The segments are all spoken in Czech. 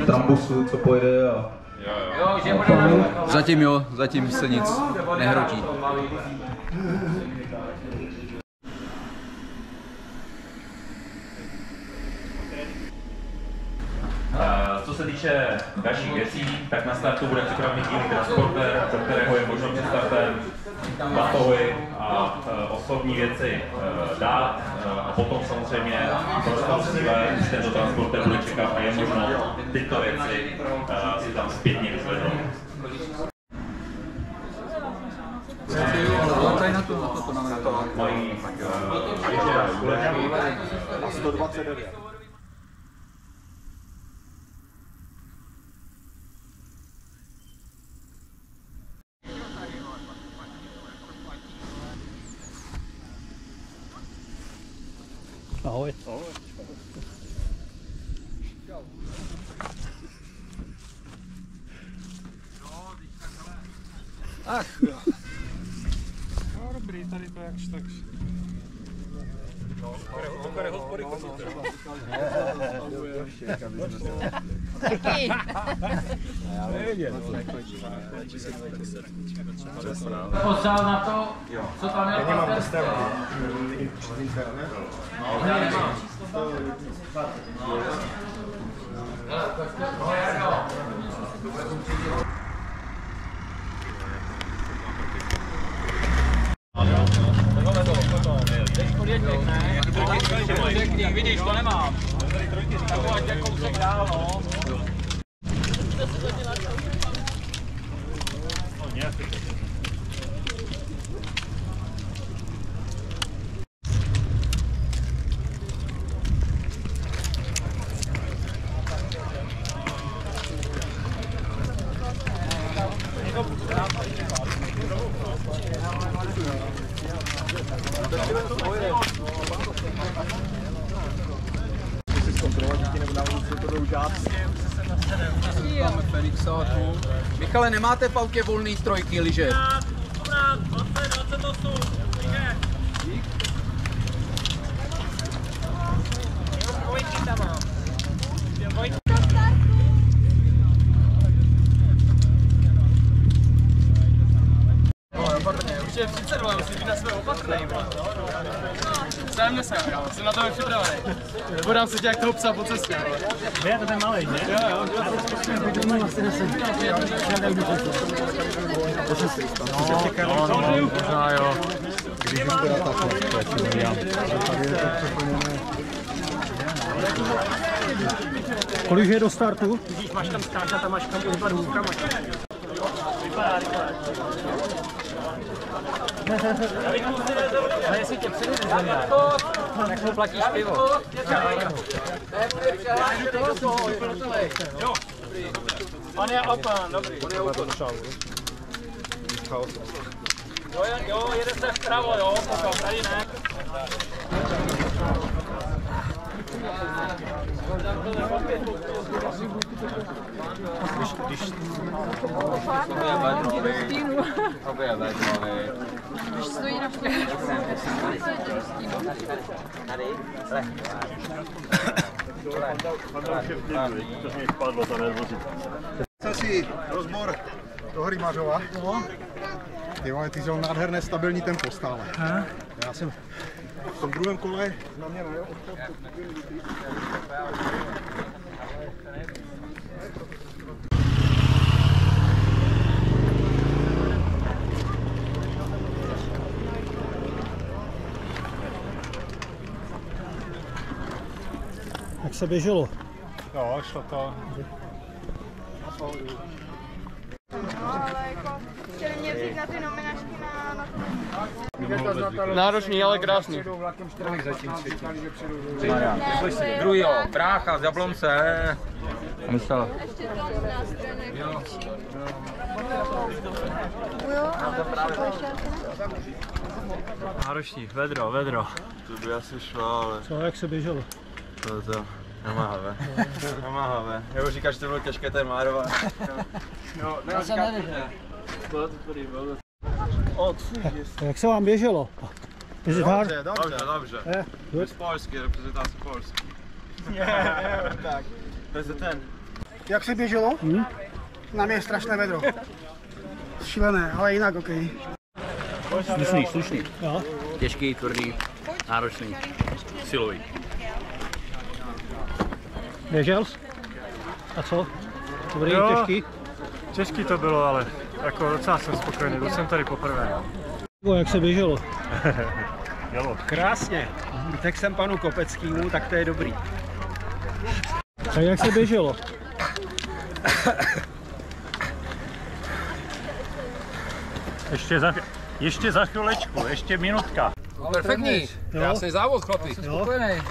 Trambusu, co pojede a... Zatím se nic nehrotí. Co se týče dalších věcí, tak na startu bude připravený dílný transportér, do kterého je možno před startem batohy a osobní věci dát. A potom samozřejmě pro cíle už tento transportér bude čekat a je možno tyto věci si tam zpětně vyzvednout. Mají 129. Ahoj. Ach jo. No dobrý, tady to jakž takž. Takové hospody chodíte. Taky. Já nevěděl. Pořád na to, co tam je. Já nemám postavky. Internet. Nemám. Vidíš, to nemám. Tak ať je kousek dál, no. Musíš zkontrolovat, že ti nebudávají se to jdou žád. Máme Fenixáku. Michale, nemáte v autě volný trojky lyže? Dobrá, 28, lyže. Dvojky tam mám. Dvojky. Už je 32, musím být na své opatrnej. Sám nesem, jsem na to připravený. Podám se tě jak toho psa po cestě. Je to ten malej, ne? Jo. Možná jo. Když už teda ta fotka, Kolik je do startu? Vidíš, máš tam skákat a máš tam uhlad hůvkama. Vypadá. Ale jestli tě přijde tak mu platíš pivo. On je open, dobrý. On je open. Jo, jede se vpravo, jo, potom, tady ne. Když stojí na chvíli. Tady? Chce si rozbor toho Rymařova. Ty vole, ty jsi nádherné stabilní tempo stále. Já jsem v tom druhém kole na mě najel. Jak se běželo? Jo, šlo to. No, ale jako chtěli mě vzít na ty nominačky na Náročný, ale krásný. Druhý jo, brácha z Jablonce. Myslel. ještě to nástroje největší. Jo, ale to ještě Náročný, vedro. To by asi šlo, ale Co, jak se běželo? to namáhavé. Jo, říkáš, že to bylo těžké ten Márova. No, já jsem nevěděl. Jak se vám běželo? Is it hard? Dobře. Good. Z Polski, reprezentace Polski. Tak. Jak se běželo? Na mě je strašné vedro. Šílené, ale jinak OK. Slušný. Jo. Těžký, tvrdý, náročný, silový. Běžel jsi? A co? Dobrý, Jo. těžký? Těžký to bylo, ale jako docela jsem spokojený, byl jsem tady poprvé. Jak se běželo? Krásně. Tak jsem panu Kopeckému, tak to je dobrý. A jak se běželo? Ještě za chvilečku, ještě minutka. Perfektní, krásný závod, chlapi. Jsem spokojený.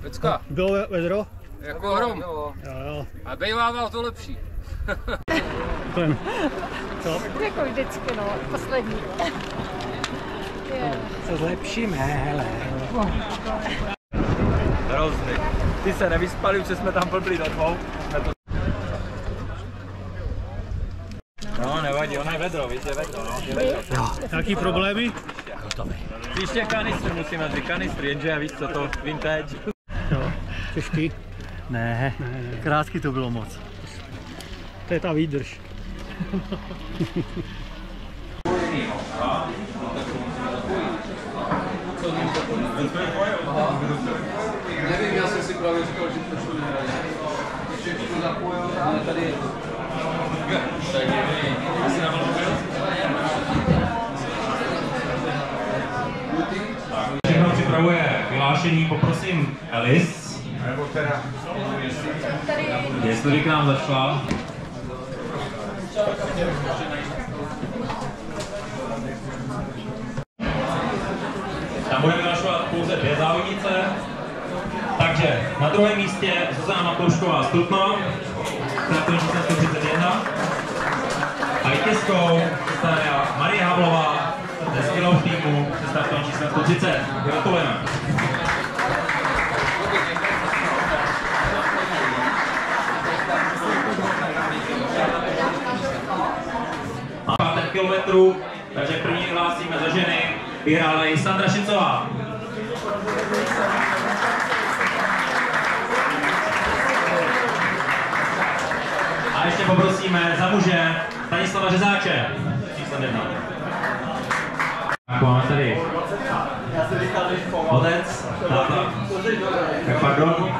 Pecka, Bylo vedro? jako hrom. Jo. A bývával to lepší. Ten. Jako vždycky, no, poslední. Se zlepšíme, hele. Hrozný. Ty se nevyspali, už jsme tam blbli do dvou. No, nevadí, ona je vedro, víš, je vedro, no. Je vedro. Nějaký problémy? Příště kanistry musíme dvě kanistry, jenže víš co to, vím teď. Jo. Těžký? Ne, krátky to bylo moc. To je ta výdrž. Nevím, já jsem si právě říkal, že to nehraje. Všechno zapojil, ale tady je to. Všechno připravuje vyhlášení, poprosím Elis. Jestli by k nám zašla. Tam budeme vyhlašovat pouze 2 závodnice. Takže na druhém místě Zuzana Matoušková z Trutnova, startovní číslo 131. A vítězkou se stala Marie Havlová ze skvělého týmu se startovní číslo 130. Gratulujeme. Na 5 kilometrů, takže první hlásíme za ženy, vyhrála i Sandra Šicová. A ještě poprosíme za muže Stanislava Řezáče, číslem 1. Tak máme tady otec, táta, tak pardon,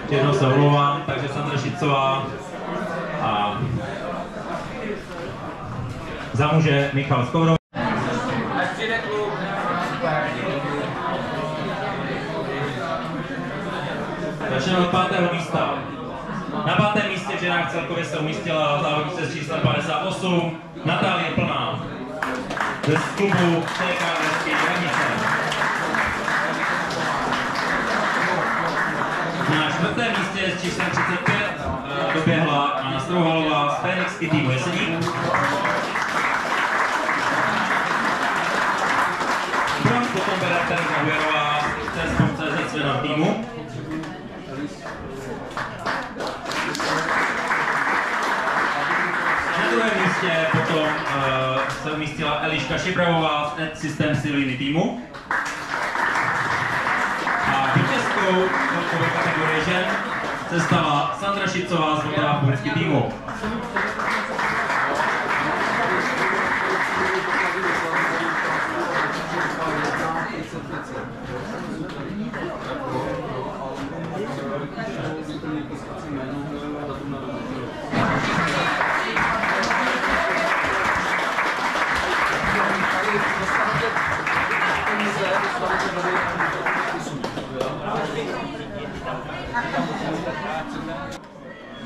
jednou se omlouvám, takže Sandra Šicová a za muže Michal Skovrov. Začneme od 5. místa. Na 5. místě v ženách celkově se umístila závodnice s číslem 58 Natálie Plná ze klubu ČKS Hranice. Na 4. místě s číslem 35 doběhla Anna Strouhalová z Fénixky týmu Jeseník. Bronz potom bere Tereza Hujerová z CSPOM.cz Svědom týmu. Na druhém místě potom se umístila Eliška Šibravová z Ad-System Silviny týmu. A vítězkou celkové kategorie žen se stala Sandra Šicová z Vodná Půlský týmu.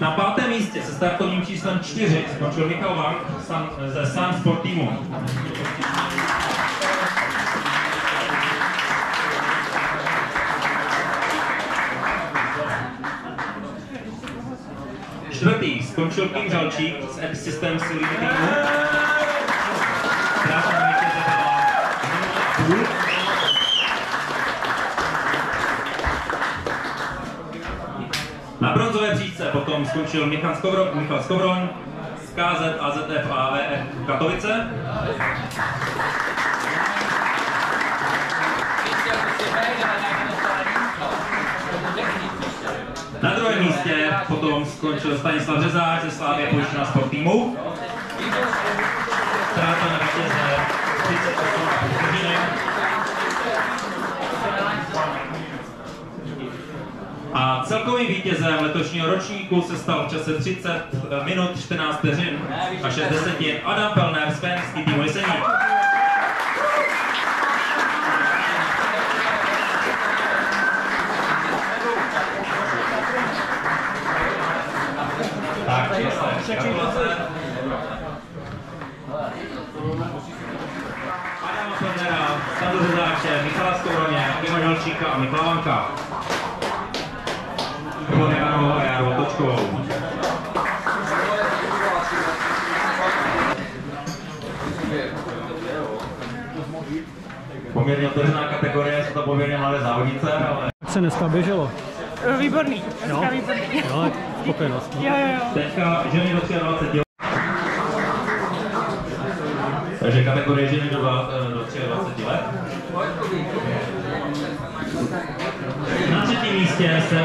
Na 5. místě se startovním číslem 4 skončil Michal Wang ze Sun Sport týmu. Čtvrtý skončil Kim Žalčík z Ad-System Silviny týmu. Krásná vítěze byla minulá půl. Na bronzové příčce potom skončil Michal Skowron z KZ AZF AVF Katovice. Na druhém místě potom skončil Stanislav Řezáč ze Slavie Pojištěna Sport týmu. Ztráta na vítěze 38 vteřiny. A celkovým vítězem letošního ročníku se stal v čase 30 minut 14 vteřin a 6 desetin Adam Pelner z fénský týmu Jeseník. Tak, gratulace. Adama Pelnera, Standu Řezáče, Michala Skouroně, Ima Žalčíka a Michala Vanka. Janou a Jaru Otočkovou. Poměrně otevřená kategorie, jsou to poměrně mladé závodnice, ale... Se dneska běželo. Výborný, dneska výborný. Jo, spokojenost. Jo. Teďka ženy do 23 let. Takže kategorie ženy do 23 let. Na třetím místě se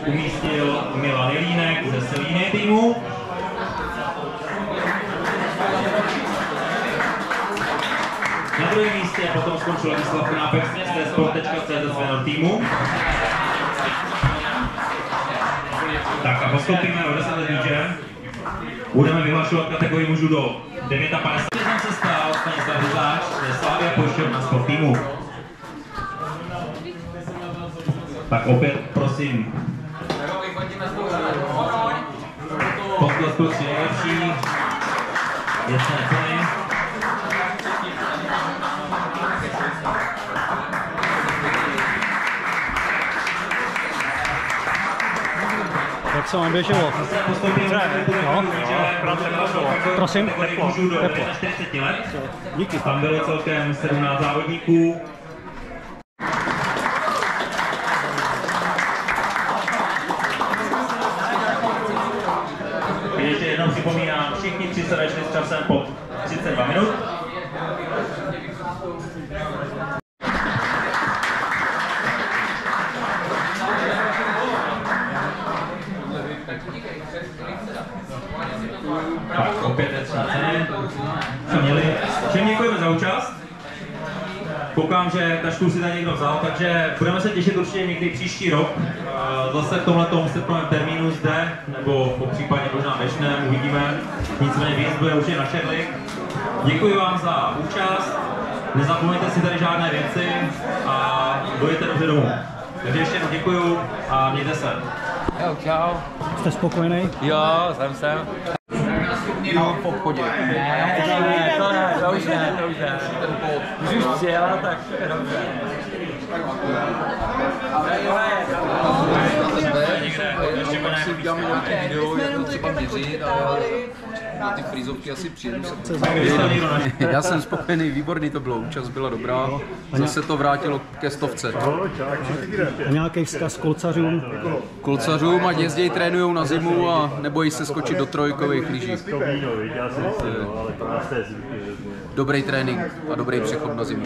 umístil Milan Jelínek ze Selíny týmu. Na druhém místě potom skončil Ladislav Knápek ze Sport.cz Venor týmu. Tak a postoupíme o 10 let níže. Budeme vyhlašovat kategorii mužů do 59. se stal Stanislav Řezáč ze Slavie Pojišťovna Sport týmu. Tak opět prosím. Poskles plus nejlepší. Ještě neplný. Jak se vám běželo? Prosím? Teplo. 40 let. Díky. Tam bylo celkem 17 závodníků. Ještě jednou připomínám, všichni 3 se vešli s časem pod 32 minut. Tak opět je třeba ceny, co měli. Všem děkujeme za účast. Koukám, že tašku si tady někdo vzal, takže budeme se těšit určitě někdy příští rok. Zase v tomhletom srpnovém termínu zde, nebo po případě možná dnešném, uvidíme. Nicméně výjezd bude určitě na Šerlik. Děkuji vám za účast. Nezapomeňte si tady žádné věci a dojďte dobře domů. Takže ještě jednou děkuju a mějte se. Jo, čau. Jste spokojený? Jo, jsem. No, v obchodě. To už ne. Když už přijela, tak dobře. Si uděláme nějaký video, jak to třeba měřit a na ty frízovky asi přijedu. Já jsem spokojený, výborný to bylo, účast byla dobrá, zase to vrátilo ke 100. A nějaký vzkaz kolcařům? Kolcařům, ať jezdí, trénujou na zimu a nebojí se skočit do trojkových lyží. Dobrý trénink a dobrý přechod na zimu.